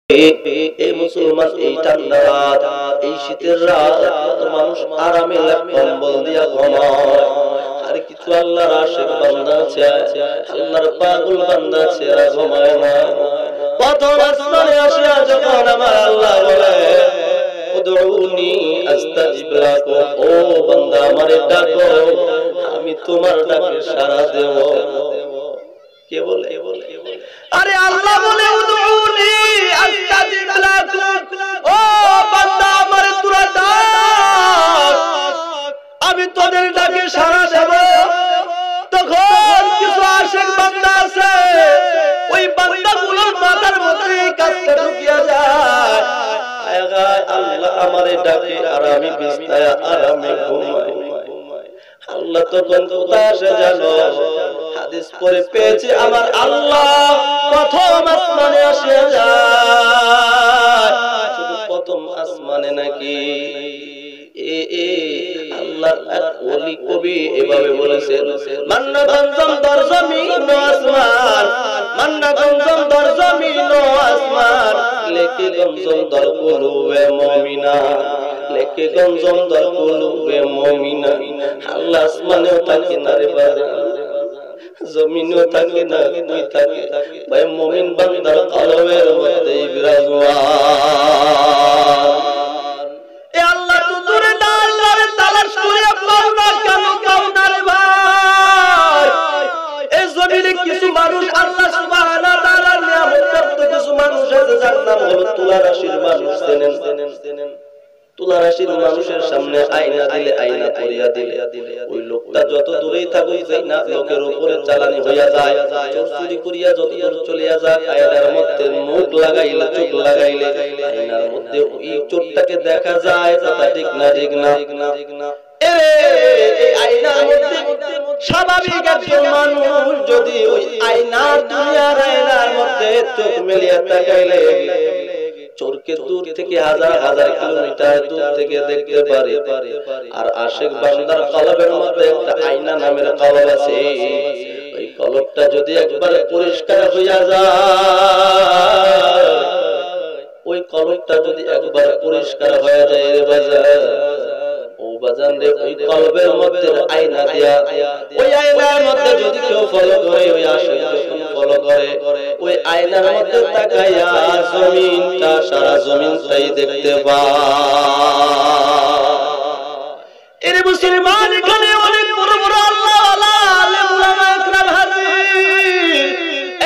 এই মুসলমান, এই ঠান্ডা রাত, এই শীতের রাত মানুষ আরামে কম্বল দিয়া ঘুমায়। আর কিছু আল্লাহর আশিক বান্দা আছে, আল্লাহর পাগল বান্দা আছে, এরা ঘুমায় না। প্রথম আসমানে আসিয়া যখন আমার আল্লাহ বলে উদউনি আস্তাজিব লাকুম, ও বান্দা আমারে ডাকো, আমি তোমার ডাকে সাড়া দেব। কে বলে? আরে আল্লাহ বলে উদউনি আস্তাজিব লাকুম, ও বান্দা আমারে তোরা ডাক, আমি তোদের ডাকে সাড়া দেব। তখন কিছু আশিক বান্দা আছে, ওই বান্দাগুলোর মাথার মধ্যে কাজটা ঢুকিয়া যায়, আল্লাহ আমারে ডাকে আর আমি বিছানায় আরামে ঘুমাই। আল্লাহ তখন কোথায় আসে জানো? হাদিস পড়ে পেয়েছে আমার আল্লাহ প্রথম আসমানে আসে যায়। শুধু প্রথম আসমানে নাকি? আল্লাহ এক ওলি কবি এভাবে বলেছেন, মান্না গঞ্জম দর জমিন ও আসমান, মান্না গঞ্জম দর জমিন ও আসমান, লেকে গঞ্জম দর কুলুবে মুমিনা, লেকে গঞ্জম দর কুলুবে মুমিনা। আল্লাহ আসমানেও থাকে না রে বাজার, জমিনেও থাকে না, তুই থাকে ভাই মুমিন বান্দার কলবের মধ্যে বিরাজমান। এ আল্লাহ তো দূরে না, আল্লাহর তালাশ করে পাও না, কেন পাও না রে ভাই? এই জমিনে কিছু মানুষ আল্লাহ সুবহানাহু ওয়া তাআলার নিয়ামত প্রাপ্ত কিছু মানুষ আছে, যার নাম হলো তুলা রাশির মানুষ। চেনেন? তুলা রাশির মানুষের সামনে আয়না দিলে, আয়না পরিয়া দিলে, ওই লোকটা যত দূরেই থাকুক যাই না, লোকের উপরে চালানি হইয়া যায়, চোর চুরি করিয়া যত দূর চলিয়া যায়, আয়নার মধ্যে মুখ লাগাইলে, চোখ লাগাইলে আয়নার মধ্যে ওই চোরটাকে দেখা যায়। কথা ঠিক না? ঠিক না? এই আয়নার মধ্যে স্বাভাবিক একজন মানুষ যদি ওই আয়নার দুনিয়ার আয়নার মধ্যে চোখ মেলিয়া তাকাইলে চোরকে দূর থেকে হাজার হাজার কিলোমিটার দূর থেকে দেখতে পারে। আর আশিক বান্দার কলবের মধ্যে একটা আয়না নামের কলব আছে, ওই কলবটা যদি একবার পরিষ্কার হইয়া যায়, ওই কলবটা যদি একবার পরিষ্কার হয়ে যায় রে বাজার, ও বাজান রে, ওই কলবের মধ্যে আয়না দিয়া, ওই আয়নার মধ্যে যদি কেউ ফলো করে, ওই আশিক যখন ফলো করে, ওই আয়নার মধ্যে তাকাইয়া জমিনটা, সারা জমিনটাই দেখতে পায়। এর মুসলমান, এখানে অনেক বড় বড় আল্লাহওয়ালা আলেম ওলামা একরাম হাজির।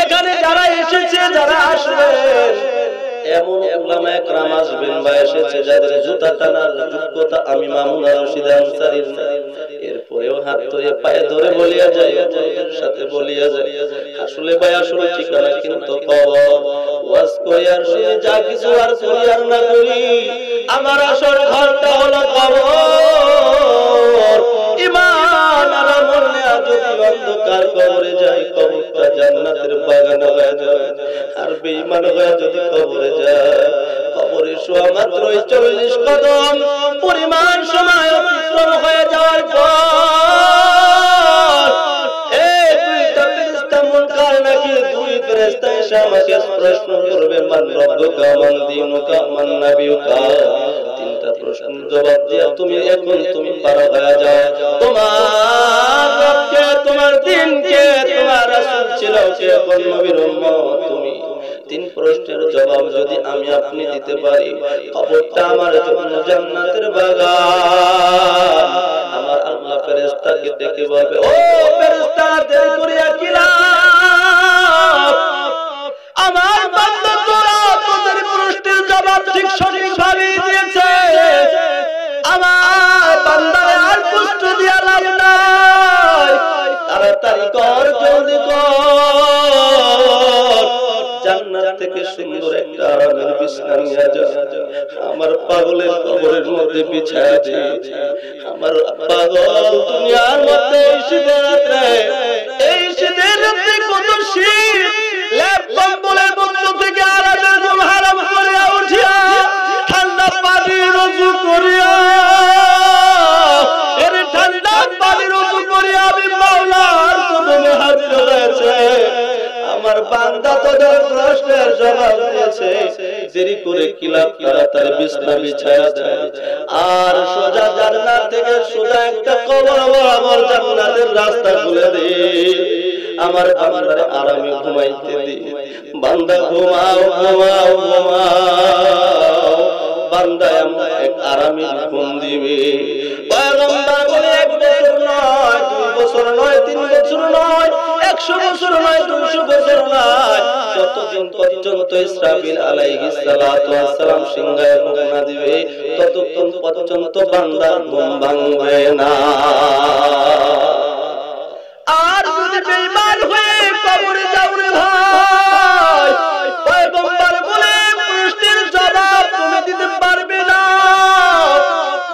এখানে যারা এসেছে, যারা আসবে, এমন উলামা একরাম আসবেন বা এসেছে যাদের জুতা টানার যোগ্যতা আমি মামুন রশিদ আনসারীর নাই। এরপরেও হাত ধরে পায়ে ধরে বলিয়া যায়, ওদের সাথে বলিয়া যায়, আসলে ভাই আসলে ঠিকানা কিন্তু ওয়াজ করি আর শুনে যা কিছু আর করি আর না করি, আমার আসল ঘরটা হলো কবর। ঈমান আর আমল নিয়ে যদি অন্ধকার কবরে যাই, কবরটা জান্নাতের বাগান হয়ে যায়। আর বেঈমান হয়ে যদি কবরে যায়, কবরে শোয়া মাত্রই 40 কদম পরিমাণ সময় অতিক্রম হয়ে যাওয়ার পর এই দুইটা ফেরেশতা মুনকার নাকির, দুই ফেরেশতা এসে আমাকে প্রশ্ন করবে, মান রব্বুকা মান দীনুকা মান নাবিয়ুকা। তিনটা প্রশ্নের জবাব দিয়া তুমি পার হয়ে যাও। তোমার রবকে, তোমার দ্বীনকে, তোমার রাসূল ছিল কে, কোন নবীর উম্মত তুমি। তিন প্রশ্নের জবাব যদি আমি আপনি দিতে পারি, কবরটা আমার জন্য জান্নাতের বাগান। আমার আল্লাহ ফেরেশতাকে ডেকে বলবে, ও ফেরেশতা, দেরি করিয়া কি লাভ? আমার বান্দা তোরা তোদের প্রশ্নের জবাব ঠিক সঠিকভাবে দিয়েছে, আমার বান্দারে আর কষ্ট দিয়া লাভ নাই। তাড়াতাড়ি কর, জলদি কর, জান্নাত থেকে সুন্দর একটা আরামের বিছানা নিয়ে যা, আমার পাগলের কবরের মধ্যে বিছায়া দে। আমার পাগল দুনিয়ার মধ্যে এই শীতের রাত্রে, এই শীতের রাত্রে কত শীত, লেপ কম্বলের মধ্য থেকে আরামের ঘুম হারাম করিয়া উঠিয়া ঠান্ডা পানির ওযু করিয়া, এর ঠান্ডা পানির ওযু করিয়া আমি মাওলার কদমে হাজির হয়েছে। আমার বান্দা তোদের প্রশ্নের জবাব দিয়েছে, দেরি করে কি লাভ, তাড়াতাড়ি বিছনা বিছায়া দেয় আর সোজা জান্নাত থেকে সোজা একটা কবর বরাবর জান্নাতের রাস্তা খুলে দে। আমার বান্দারে আরামে ঘুমাইতে দে। বান্দা ঘুমাও ঘুমাও ঘুমাও, বান্দা এমন এক আরামে ঘুম দিবে। পয়গম্বর বলে 1 বছর নয়, 2 বছর নয়, 3 বছর নয়, 100 বছর নয়, 200 বছর নয়, যতদিন পর্যন্ত ইসরাফিল আলাইহিস সালাতু ওয়াস সালাম সিংহায় ফুঁক না দিবে ততক্ষণ পর্যন্ত বান্দার ঘুম ভাঙবে না। আর যদি বেঈমান হয়ে কবরে যাও রে ভাই, পয়গম্বর বলে প্রশ্নের জবাব তুমি দিতে পারবে না।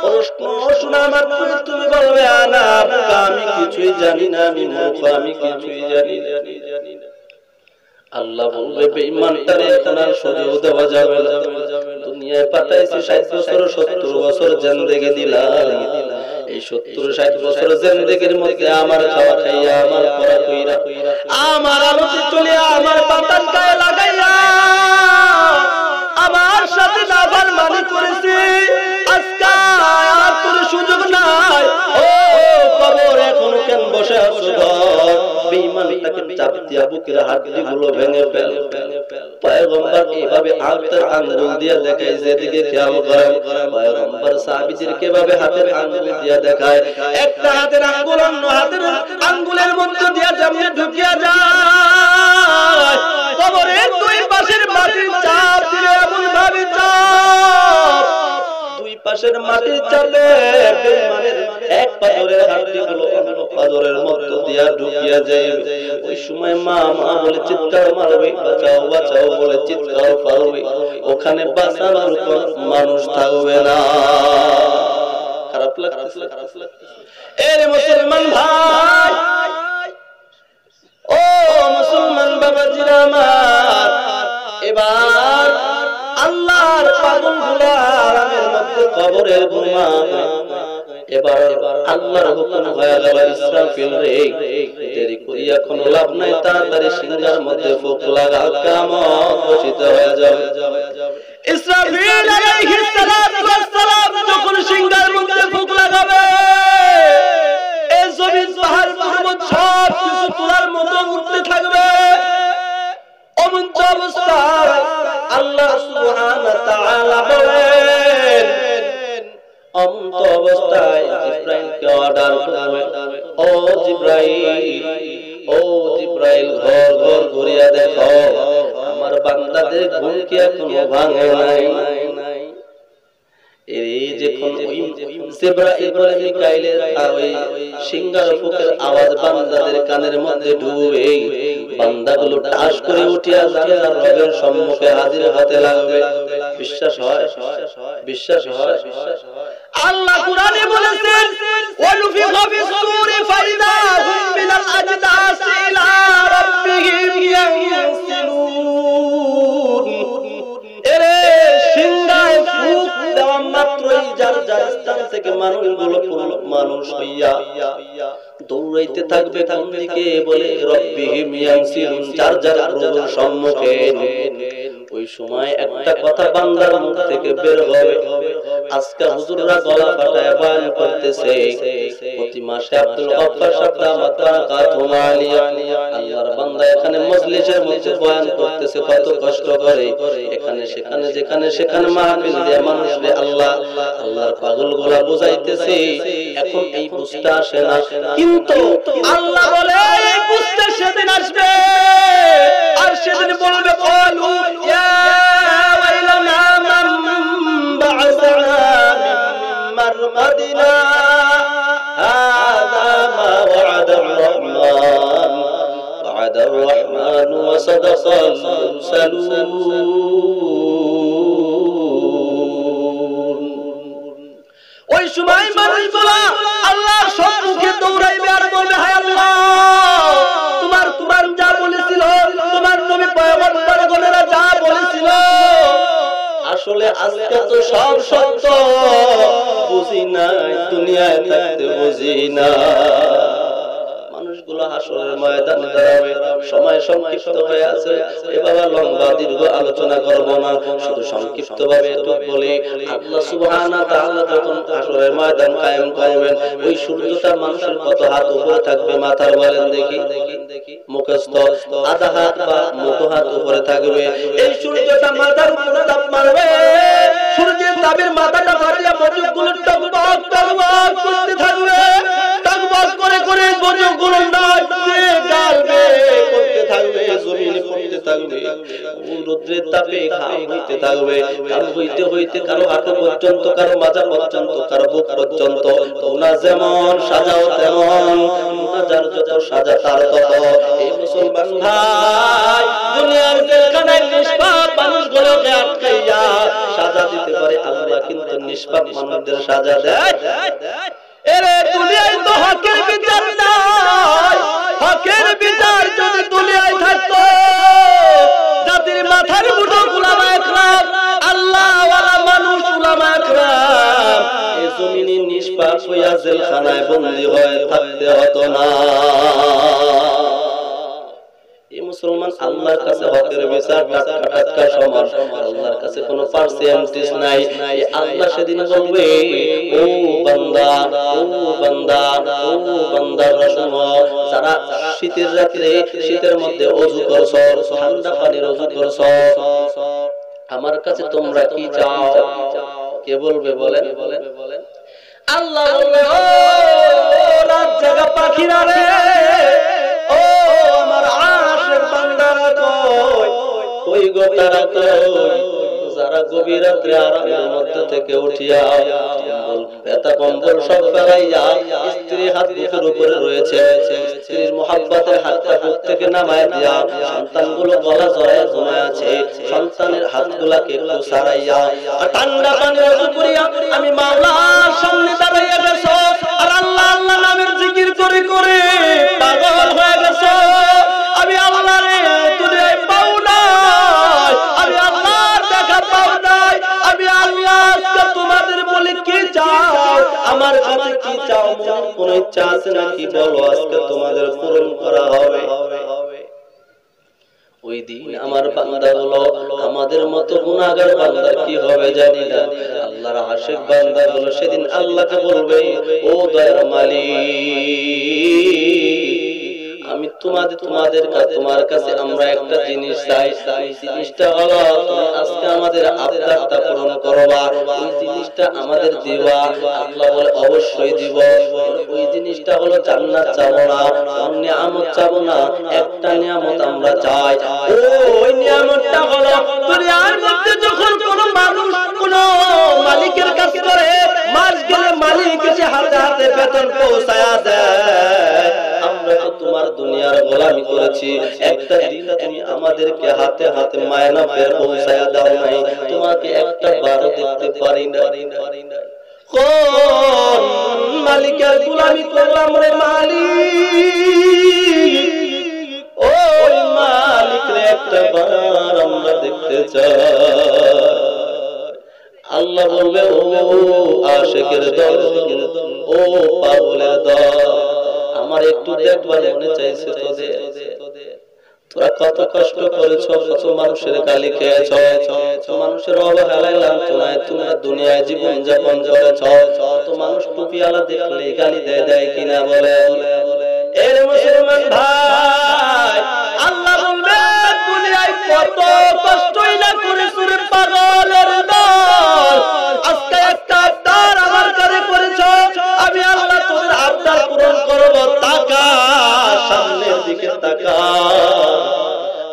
প্রশ্ন শোনা মাত্র তুমি বলবে আনা আমি কিছুই জানি না, আমি মূর্খ, আমি কিছুই জানি না। আল্লাহ বলবে বেঈমানটারে এখন আর সহ্য দেওয়া যাবে না। দুনিয়ায় পাঠাইছি 60 বছর 70 বছর জিন্দেগি দিলাম, এই 70-60 বছর জিন্দেগির মধ্যে আমার খাওয়া খাইয়া, আমার পড়া কইরা, আমার আলোতে চলে, আমার বাতাস গায়ে লাগাইয়া আমার সাথে নাফরমানি করেছি। আজকে আর তোর সুযোগ নাই। ও কবর এখনো কেন বসে আছো? বেঈমানটাকে চাপ দিয়া বুকের হাড়গুলো ভেঙে ফেল। পয়গম্বর এইভাবে হাতের আঙ্গুল দিয়া দেখায়, যেদিকে খেয়াল করেন পয়গম্বর সাহাবীদের কিভাবে হাতের আঙ্গুল দিয়া দেখায়। একটা হাতের আঙ্গুল অন্য হাতের আঙ্গুলের মধ্যে দিয়া যেমন ঢুকিয়া যায়, কবরের 2 পাশের মাটির চাপ দিলে এমন ভাবে চাপ, 2 পাশের মাটির চাপে বেঈমানের এক পাজরের হাড়গুলো অন্য পাজরের মধ্যে দিয়া ঢুকিয়া যায়। ওই সময় মা মা বলে চিৎকার মারবে, বাঁচাও বাঁচাও বলে চিৎকার করবে। ওখানে বাঁচানোর কোন মানুষ থাকবে না। খারাপ লাগতেছে? এরে মুসলমান ভাই, ও মুসলমান বাবাজিরা আমার, এবার আল্লাহর পাগলগুলা আরামের মধ্যে কবরে ঘুমায়। এবার আল্লাহর হুকুম হয়ে গেল, ইসরাফিল রে দেরি করিয়া কোনো লাভ নাই, তাড়াতাড়ি সিংহার মধ্যে ফুঁক লাগা, কিয়ামত ঘোষিত হয়ে যাবে। ইসরাফিল আলাইহিস সালাতু ওয়াস সালাম যখন সিংহার মধ্যে ফুঁক লাগাবে, এই জমিন পাহাড় পর্বত সব কিছু তোলার মতো উঠতে থাকবে। অমন্ত অবস্থায় আল্লাহ সুবহানাহু ওয়া তাআলা বলেন, অমন্ত অবস্থায় জিবরাইলকে অর্ডার করবে, ও জিবরাইল, ও জিবরাইল, ঘর ঘর ঘুরিয়া দেখো আমার বান্দাদের ঘুম কি এখনো ভাঙে নাই। এই যখন ওই জিবরাইল বলে মিকাইলের ওই সিংহার ফুঁকের আওয়াজ বান্দাদের কানের মধ্যে ঢুকে, বান্দাগুলো টাস করে উঠিয়া জান্নাত রবের সম্মুখে হাজির হতে লাগবে। বিশ্বাস হয়? বিশ্বাস হয়? আল্লাহ কুরআনে বলেছেন, ওয়ানুফিখা ফিস-সূরি ফাইদা হুম মিনাল আজদাসি ইলা রাব্বিহিম ইয়ানসিলুন। এরে সিংহায় ফুঁক দেওয়া মাত্রই যার যার স্থান থেকে মানুষগুলো পুরো মানুষ হইয়া দৌড়াইতে থাকবে কোন দিকে? বলে রব্বিহিম ইয়ানসিলুন, যার যার প্রভুর সম্মুখে। ওই সময় একটা কথা বান্দার মুখ থেকে বের হবে। আজকে হুজুররা গলা ফাটায় বয়ান করতেছে, প্রতি মাসে আব্দুল গফফার সাহেব দামাত বারাকাতুহু আলিয়া আল্লাহর বান্দা এখানে মজলিসের মধ্যে বয়ান করতেছে, কত কষ্ট করে এখানে সেখানে যেখানে সেখানে মাহফিল দিয়ে মানুষকে আল্লাহ আল্লাহর পাগলগুলা বুঝাইতেছে। এখন এই বুঝতে আসে না, কিন্তু আল্লাহ বলে এই বুঝতে সেদিন আসবে, আর সেদিন বলবে ক্বালু ইয়া ওয়াইলানা মান বা'আসানা মিন মারকাদিনা হাযা মা ওয়া'আদার রাহমান ওয়া'আদার রাহমান ওয়া সাদাকাল মুরসালুন। ওই সময় মানুষগুলা আল্লাহর সম্মুখে দৌড়াইবে আর বলবে, হায় আল্লাহ, তোমার কুরআন যা বলেছিল, তোমার নবী পয়গম্বরগণেরা যা বলেছিল, আসলে আজকে তো সব সত্য, বুঝি না, দুনিয়ায় থাকতে বুঝি না। মানুষগুলো হাসরের ময়দানে দাঁড়াবে। সময় সংক্ষিপ্ত হয়ে আছে, এ বাবা লম্বা দীর্ঘ আলোচনা করব না, শুধু সংক্ষিপ্ত ভাবে একটু বলি। আল্লাহ সুবহানাহু ওয়া তাআলা যখন হাসরের ময়দান কায়েম করবেন, ওই সূর্যটা মানুষের কত হাত উপরে থাকবে মাথার বলেন দেখি, মুখস্থ আধা হাত বা মুখ হাত উপরে থাকবে। এই সূর্যটা মাথার উপরে তাপ মারবে, সূর্যের তাপের মাথাটা ফাটিয়ে বজ্রগুলো টকবক টকবক করতে থাকবে, টকবক করে করে বজ্রগুলো নাচবে গালবে করতে থাকবে, জমিনে পড়তে থাকবে। রৌদ্রের তাপে ঘাম হইতে থাকবে, ঘাম হইতে হইতে কারো হাঁটু পর্যন্ত, কারো মাজা পর্যন্ত, কারো বুক পর্যন্ত। তোমরা যেমন সাজাও তেমন, যার যত সাজা তার তত। এই মুসলমান ভাই, দুনিয়ার জেলখানায় নিষ্পাপ মানুষগুলোকে আটকাইয়া সাজা দিতে পারে আল্লাহ, কিন্তু নিষ্পাপ মানুষদের সাজা দেয়। এরে দুনিয়ায় তো হকের বিচার নাই, হকের বিচার যদি দুনিয়ায় থাকতো, জাতির মাথার মুঠো উলামায়ে কেরাম, আল্লাহওয়ালা মানুষ উলামায়ে কেরাম এই জমিনে নিষ্পাপ হইয়া জেলখানায় বন্দী হয়ে থাকতে হতো না। মুসলমান আল্লাহর কাছে হকের বিচার টাটকা টাটকা সমান, আল্লাহর কাছে কোনো পার্সেন্টেজ নাই। আল্লাহ সেদিন বলবে, ও বান্দা, ও বান্দা, ও বান্দারা শোনো, যারা শীতের রাতে শীতের মধ্যে ওযু করছো, ঠান্ডা পানির ওযু করছো, আমার কাছে তোমরা কি চাও? কে বলবে বলেন? আল্লাহ বলবে, ও রাত জাগা পাখিরা রে, ও আমার আশিক বান্দারা কই, কই গো তারা কই, যারা গভীর রাতে আরামের মধ্যে থেকে উঠিয়া ব্যথা কম্বল সব ফেলাইয়া স্ত্রী হাত বুকের উপরে রয়েছে, স্ত্রীর মোহাব্বতের হাতটা বুক থেকে নামায় দিয়া সন্তানগুলো গলা জড়ায় ঘুমায় আছে, সন্তানের হাতগুলাকে একটু ছাড়াইয়া ঠান্ডা পানি ওযু করিয়া আমি মাওলার সামনে দাঁড়াইয়া গেছো, আর আল্লাহ আল্লাহ নামের জিকির করে করে পাগল হয়ে গেছো। আমি আল্লাহরে দুনিয়ায় পাও নাই, আমি আল্লাহর দেখা পাও নাই, আমি আল্লাহ আজকে তোমাদের বলি কি চাও, আমার কাছে কি চাও? মনে কোনো ইচ্ছা আছে নাকি বলো, আজকে তোমাদের পূরণ করা হবে। ওই দিন আমার বান্দাগুলো, আমাদের মতো গুনাহগার বান্দা কি হবে জানি না, আল্লাহর আশিক বান্দাগুলো সেদিন আল্লাহকে বলবে, ও দয়ার মালিক, আমি তোমার কাছে আমরা একটা জিনিস চাই, ওই জিনিসটা হলো তুমি আজকে আমাদের আবদারটা পূরণ করবা, ওই জিনিসটা আমাদের দিবা। আল্লাহ বলে অবশ্যই দিব। ওই জিনিসটা হলো জান্নাত চাবো না, কোন নিয়ামত চাবো না, একটা নিয়ামত আমরা চাই। ওই নিয়ামতটা হলো দুনিয়ার মধ্যে যখন কোন মানুষ কোন মালিকের কাজ করে, মাস গেলে মালিক এসে হাতে হাতে বেতন পৌঁছায়া দেয়। আমরা তো তোমার দুনিয়ার গোলামি করেছি, একটা দিন তুমি আমাদেরকে হাতে হাতে মায়না ফের পৌঁছায়া দাও নাই, তোমাকে একটা বারও দেখতে পারি না। কোন মালিকের গোলামি করলাম রে মালিক, ওই মালিক রে একটা বার আমরা দেখতে চাই। আল্লাহ বলবে, ও আশিকের দল, ও পাগলের দল, আমার একটু দেখবার মনে চাইছে তোদের, তোরা কত কষ্ট করেছো, কত মানুষের গালি খেয়েছ, মানুষের অবহেলায় লাঞ্ছনায় তোমরা দুনিয়ায় জীবন যাপন করেছ, কত মানুষ টুপিওয়ালা দেখলে গালি দেয় কিনা বলে? এর মুসলমান ভাই, আল্লাহ বলবে দুনিয়ায় কত কষ্টই না করেছো রে পাগলের দল, আজকে একটা আবদার আমার কাছে করেছ, আমি আল্লাহ তোদের আবদার পূরণ করব। তাকা সামনের দিকে তাকা।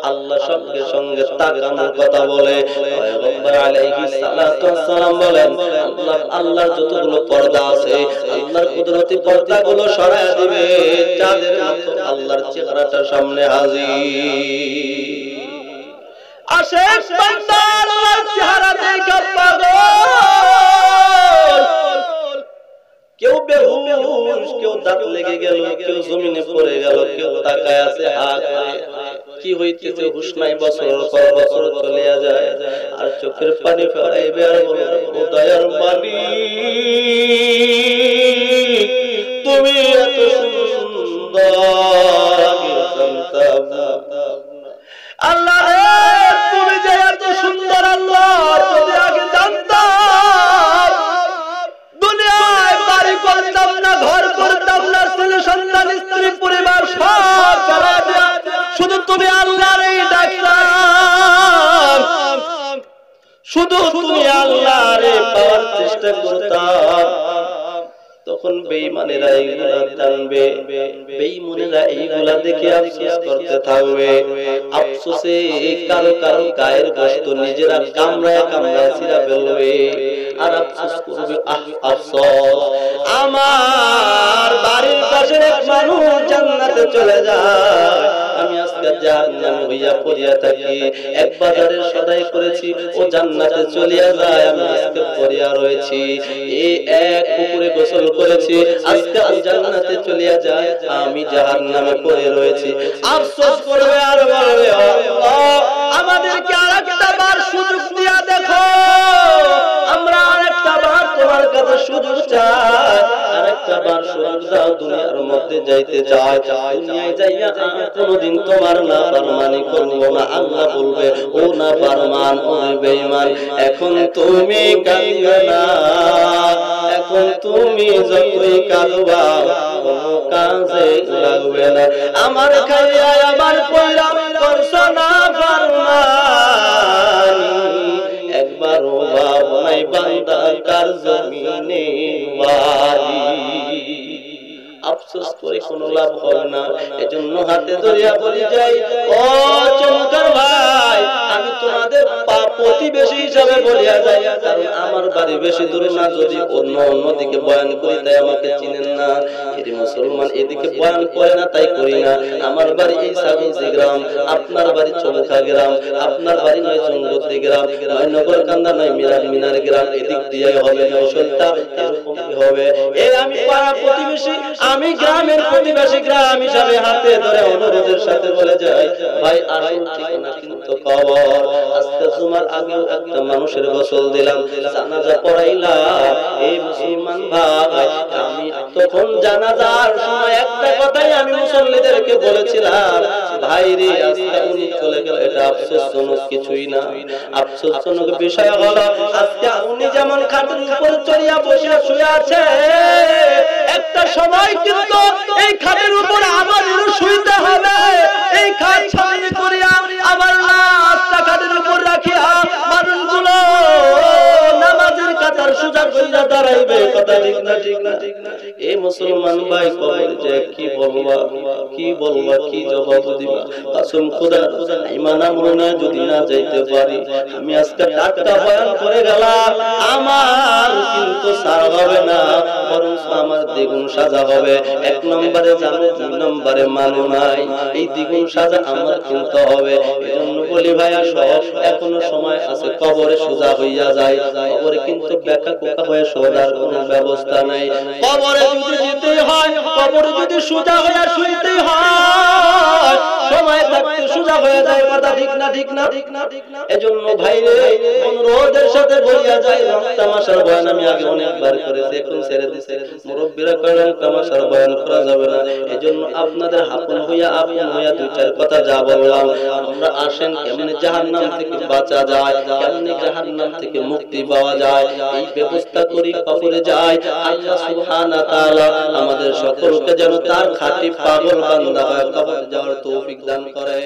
আল্লাহ সঙ্গে সঙ্গে তাকানোর কথা বলে পয়গম্বর আলাইহিস সালাতু ওয়াস সালাম বলেন, আল্লাহর যতগুলো পর্দা আছে, আল্লাহর কুদরতি পর্দাগুলো সরায় দিবে, চাঁদের মতো আল্লাহর চেহারাটা সামনে হাজির। আশিক বান্দা আল্লাহর চেহারা দেখে পাগল, কেউ বেহুশ, কেউ দাঁত লেগে গেল, কেউ জমিনে পড়ে গেল, কেউ তাকায় আছে হাত কি হইতেছে হুশ নাই, বছর পর বছর চলে যায়, আর চোখের পানি ফেলাইবে আর বলবে, ও দয়ার মালিক তুমি এত সুন্দর, শুধু তুমি আল্লাহরে পাওয়ার চেষ্টা করতাম, তখন বেঈমানেরা এইগুলা জানবে, বেঈমানেরা এইগুলা দেখে আফসোস করতে থাকবে। আফসোসে কারো কারো গায়ের গোশত নিজেরা কামড়ায় কামড়ায় ছিঁড়া ফেলবে, আর আফসোস করবে, আফসোস আমার বাড়ির পাশের এক মানুষ জান্নাতে চলে যায়, আমি আজকে জাহান্নামে হইয়া পড়িয়া থাকি। এক বাজারের সদাই করেছি, ও জান্নাতে চলিয়া যায়, আমি আজকে পড়িয়া রয়েছি। এই এক পুকুরে গোসল করেছি, আজকে জান্নাতে চলিয়া যায়, আমি জাহান্নামে পড়ে রয়েছি। আফসোস করবে আর বলবে, আল্লাহ আমাদেরকে আরেকটা বার সুযোগ দিয়া দেখো, আমরা আরেকটা বার তোমার কাছে সুযোগ চাই, আরেকটা বার সুযোগ দাও, দুনিয়ার মধ্যে যাইতে চাই, দুনিয়ায় যাইয়া আমি কোনোদিন তোমার নাফরমানি করব না। আল্লাহ বলবে, ও নাফরমান, ও বেঈমান, এখন তুমি কাঁদিও না, এখন তুমি যতই কাঁদবা কোনো কাজে লাগবে না। আমার খাইয়া আমার পয়রা করছো নাফরমানি, একবারও ভাবো নাই বান্দা কার জমিনে বাড়ি। আফসোস করে কোনো লাভ হবে না। এজন্য হাতে ধরিয়া বলি যাই, ও চমৎকার ভাই, আমি তোমাদের প্রতিবেশী হিসাবে বলিয়া যাই, কারণ আমার বাড়ি বেশি দূরে না। যদি অন্য অন্যদিকে বয়ান করি তাই আমাকে চিনেন না, এটি মুসলমান এদিকে বয়ান করে না তাই করি না। আমার বাড়ি এই সাগরজি গ্রাম, আপনার বাড়ি চমকা গ্রাম, আপনার বাড়ি নয় চঙ্গতি গ্রাম, নয় নগরকান্দা, নয় মিনার গ্রাম, এদিক দিয়ে হবে নয়শোলটা, এরকমই হবে। এই আমি পাড়া প্রতিবেশী, আমি গ্রামের প্রতিবেশী গ্রাম হিসাবে হাতে ধরে অনুরোধের সাথে বলে যাই, ভাই আসল ঠিকানা কিন্তু খবর। আজকে জুমার আগেও একটা মানুষের গোসল দিলাম, জানাজা পড়াইলাম। এই মুসলমান ভাই, আমি তখন জানাজার সময় একটা কথাই আমি মুসল্লিদেরকে বলেছিলাম, ভাই রে আজকে উনি চলে গেল, এটা আফসোসজনক কিছুই না। আফসোসজনক বিষয় হলো আজকে উনি যেমন খাটের উপর চড়িয়া বসে শুয়ে আছে, একটা সময় কিন্তু এই খাটের উপর আমাদের শুইতে হবে। এই খাট সামনে করিয়া আমার লাশটা খাটের উপর রাখিয়া মানুষগুলো নামাজের কাতার সোজা কইরা দাঁড়াইবে। কথা ঠিক না? ঠিক না? ঠিক না? এই মুসলমান ভাই কবর যে কি বলবা, কি বলবা, কি জবাব দিবা? কসম খোদা, ঈমান আমলে যদি না যাইতে পারি, আমি আজকে টাটকা বয়ান করে গেলাম, আমার কিন্তু সার হবে না, বরং আমার দ্বিগুণ সাজা হবে। এক নম্বরে জানো, দুই নম্বরে মানো নাই, এই দ্বিগুণ সাজা আমার কিন্তু হবে। এজন্য বলি ভাইয়া, সব এখনো সময় আছে, কবরে সোজা হইয়া যায়। কবরে কিন্তু বেকা কোকা হয়ে সোজার কোনো ব্যবস্থা নাই। কবরে যদি যেতে হয়, কবরে যদি সোজা হইয়া শুইতে হয়, সময় থাকতে সোজা হয়ে যায়। কথা ঠিক না? ঠিক না? ঠিক না? ঠিক না? এজন্য ভাইরে অনুরোধের সাথে বলিয়া যায়, রং তামাশার বয়ান আমি আগে অনেকবার করেছি, এখন ছেড়ে দিছে। মুরব্বিরা কইলেন তামাশার বয়ান করা যাবে না। এজন্য আপনাদের আপন হইয়া দুই চার কথা যা বললাম, আমরা আসেন কেমনে জাহান্নাম থেকে বাঁচা যায়, কেমনে জাহান্নাম থেকে মুক্তি পাওয়া যায়, এই ব্যবস্থা করি। কবরে যায়, আল্লাহ সুবহানাহু ওয়া তাআলা আমাদের সকলকে যেন তার খাঁটি পাগল বান্দা হয় কবরে যাওয়ার তৌফিক দান করে।